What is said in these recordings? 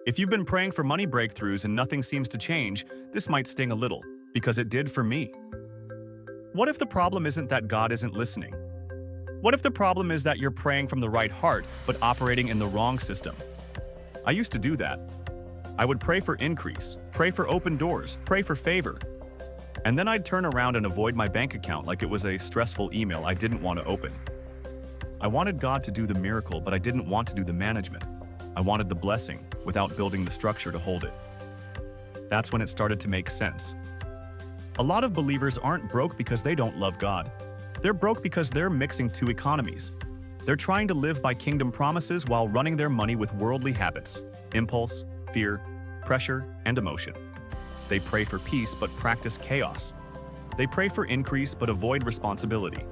If you've been praying for money breakthroughs and nothing seems to change, this might sting a little, because it did for me. What if the problem isn't that God isn't listening? What if the problem is that you're praying from the right heart, but operating in the wrong system? I used to do that. I would pray for increase, pray for open doors, pray for favor. And then I'd turn around and avoid my bank account like it was a stressful email I didn't want to open. I wanted God to do the miracle, but I didn't want to do the management. I wanted the blessing without building the structure to hold it. That's when it started to make sense. A lot of believers aren't broke because they don't love God. They're broke because they're mixing two economies. They're trying to live by kingdom promises while running their money with worldly habits, impulse, fear, pressure, and emotion. They pray for peace but practice chaos. They pray for increase but avoid responsibility.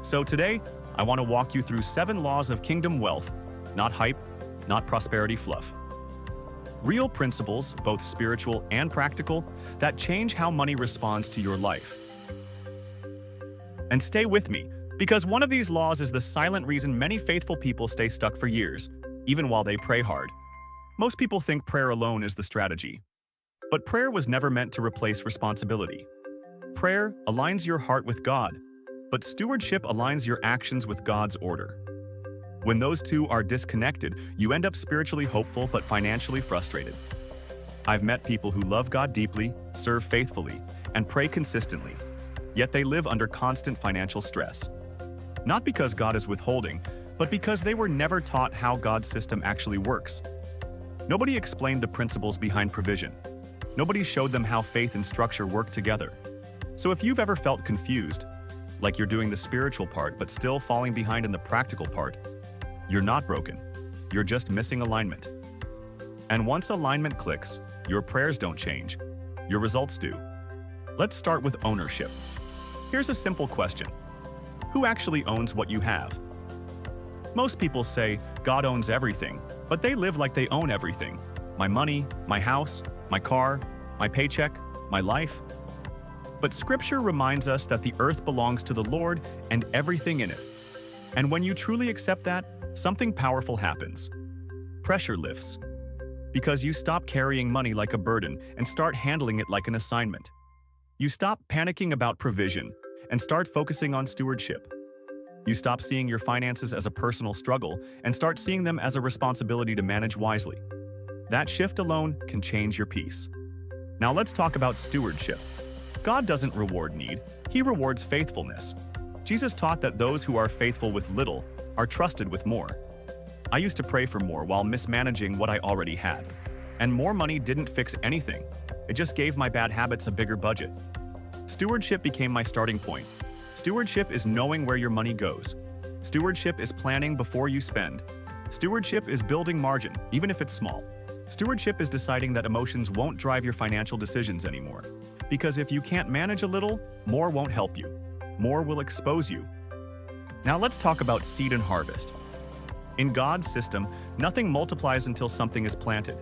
So today, I want to walk you through 7 laws of kingdom wealth, not hype, not prosperity fluff. Real principles, both spiritual and practical, that change how money responds to your life. And stay with me, because one of these laws is the silent reason many faithful people stay stuck for years, even while they pray hard. Most people think prayer alone is the strategy. But prayer was never meant to replace responsibility. Prayer aligns your heart with God, but stewardship aligns your actions with God's order. When those two are disconnected, you end up spiritually hopeful but financially frustrated. I've met people who love God deeply, serve faithfully, and pray consistently, yet they live under constant financial stress. Not because God is withholding, but because they were never taught how God's system actually works. Nobody explained the principles behind provision. Nobody showed them how faith and structure work together. So if you've ever felt confused, like you're doing the spiritual part but still falling behind in the practical part, you're not broken. You're just missing alignment. And once alignment clicks, your prayers don't change. Your results do. Let's start with ownership. Here's a simple question. Who actually owns what you have? Most people say, God owns everything, but they live like they own everything. My money, my house, my car, my paycheck, my life. But Scripture reminds us that the earth belongs to the Lord and everything in it. And when you truly accept that, something powerful happens. Pressure lifts. Because you stop carrying money like a burden and start handling it like an assignment. You stop panicking about provision and start focusing on stewardship. You stop seeing your finances as a personal struggle and start seeing them as a responsibility to manage wisely. That shift alone can change your peace. Now let's talk about stewardship. God doesn't reward need, He rewards faithfulness. Jesus taught that those who are faithful with little are trusted with more. I used to pray for more while mismanaging what I already had. And more money didn't fix anything. It just gave my bad habits a bigger budget. Stewardship became my starting point. Stewardship is knowing where your money goes. Stewardship is planning before you spend. Stewardship is building margin, even if it's small. Stewardship is deciding that emotions won't drive your financial decisions anymore. Because if you can't manage a little, more won't help you. More will expose you. Now let's talk about seed and harvest. In God's system, nothing multiplies until something is planted.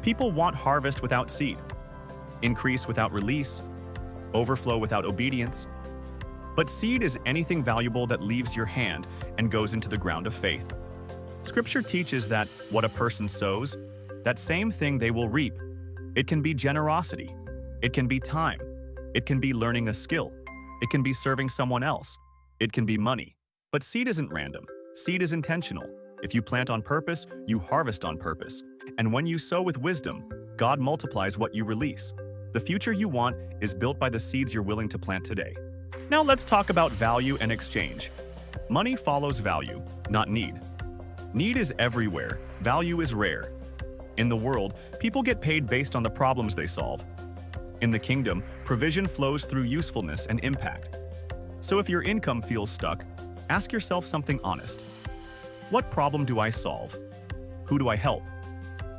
People want harvest without seed, increase without release, overflow without obedience. But seed is anything valuable that leaves your hand and goes into the ground of faith. Scripture teaches that what a person sows, that same thing they will reap. It can be generosity. It can be time. It can be learning a skill. It can be serving someone else. It can be money. But seed isn't random. Seed is intentional. If you plant on purpose, you harvest on purpose. And when you sow with wisdom, God multiplies what you release. The future you want is built by the seeds you're willing to plant today. Now let's talk about value and exchange. Money follows value, not need. Need is everywhere. Value is rare. In the world, people get paid based on the problems they solve. In the kingdom, provision flows through usefulness and impact. So if your income feels stuck, ask yourself something honest. What problem do I solve? Who do I help?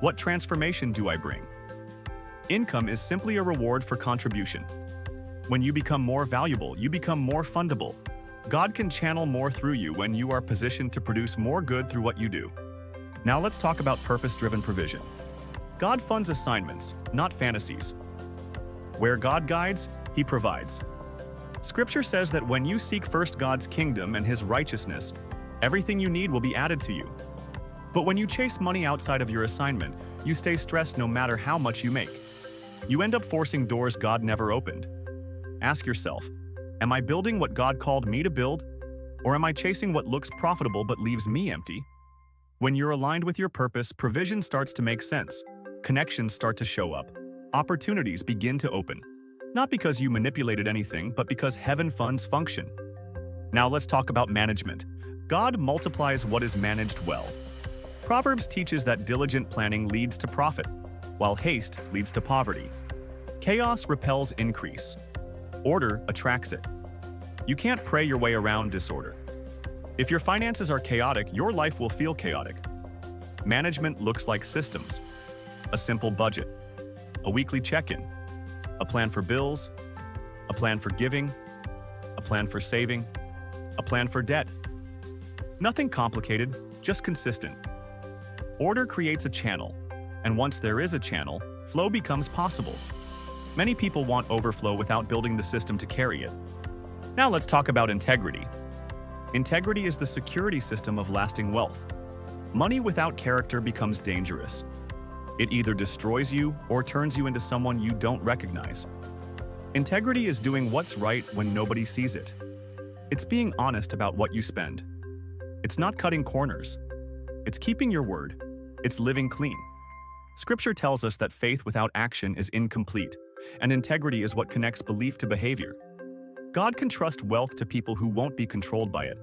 What transformation do I bring? Income is simply a reward for contribution. When you become more valuable, you become more fundable. God can channel more through you when you are positioned to produce more good through what you do. Now let's talk about purpose-driven provision. God funds assignments, not fantasies. Where God guides, He provides. Scripture says that when you seek first God's kingdom and His righteousness, everything you need will be added to you. But when you chase money outside of your assignment, you stay stressed no matter how much you make. You end up forcing doors God never opened. Ask yourself, am I building what God called me to build? Or am I chasing what looks profitable but leaves me empty? When you're aligned with your purpose, provision starts to make sense. Connections start to show up. Opportunities begin to open. Not because you manipulated anything, but because heaven funds function. Now let's talk about management. God multiplies what is managed well. Proverbs teaches that diligent planning leads to profit, while haste leads to poverty. Chaos repels increase. Order attracts it. You can't pray your way around disorder. If your finances are chaotic, your life will feel chaotic. Management looks like systems. A simple budget, a weekly check-in, a plan for bills, a plan for giving, a plan for saving, a plan for debt. Nothing complicated, just consistent. Order creates a channel, and once there is a channel, flow becomes possible. Many people want overflow without building the system to carry it. Now let's talk about integrity. Integrity is the security system of lasting wealth. Money without character becomes dangerous. It either destroys you or turns you into someone you don't recognize. Integrity is doing what's right when nobody sees it. It's being honest about what you spend. It's not cutting corners. It's keeping your word. It's living clean. Scripture tells us that faith without action is incomplete, and integrity is what connects belief to behavior. God can trust wealth to people who won't be controlled by it.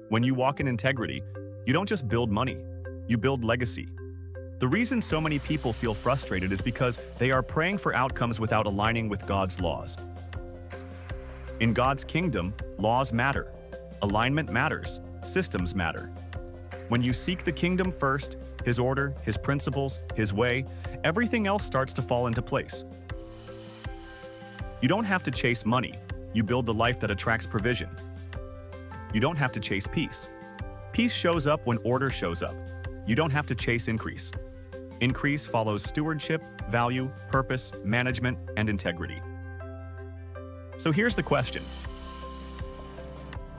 When you walk in integrity, you don't just build money, you build legacy. The reason so many people feel frustrated is because they are praying for outcomes without aligning with God's laws. In God's kingdom, laws matter. Alignment matters. Systems matter. When you seek the kingdom first, His order, His principles, His way, everything else starts to fall into place. You don't have to chase money. You build the life that attracts provision. You don't have to chase peace. Peace shows up when order shows up. You don't have to chase increase. Increase follows stewardship, value, purpose, management, and integrity. So here's the question.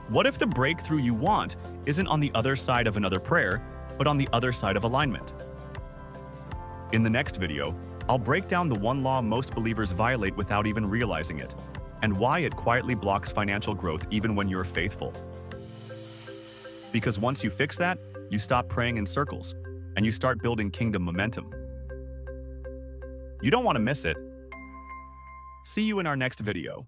What if the breakthrough you want isn't on the other side of another prayer, but on the other side of alignment? In the next video, I'll break down the one law most believers violate without even realizing it, and why it quietly blocks financial growth even when you're faithful. Because once you fix that, you stop praying in circles, and you start building kingdom momentum. You don't want to miss it. See you in our next video.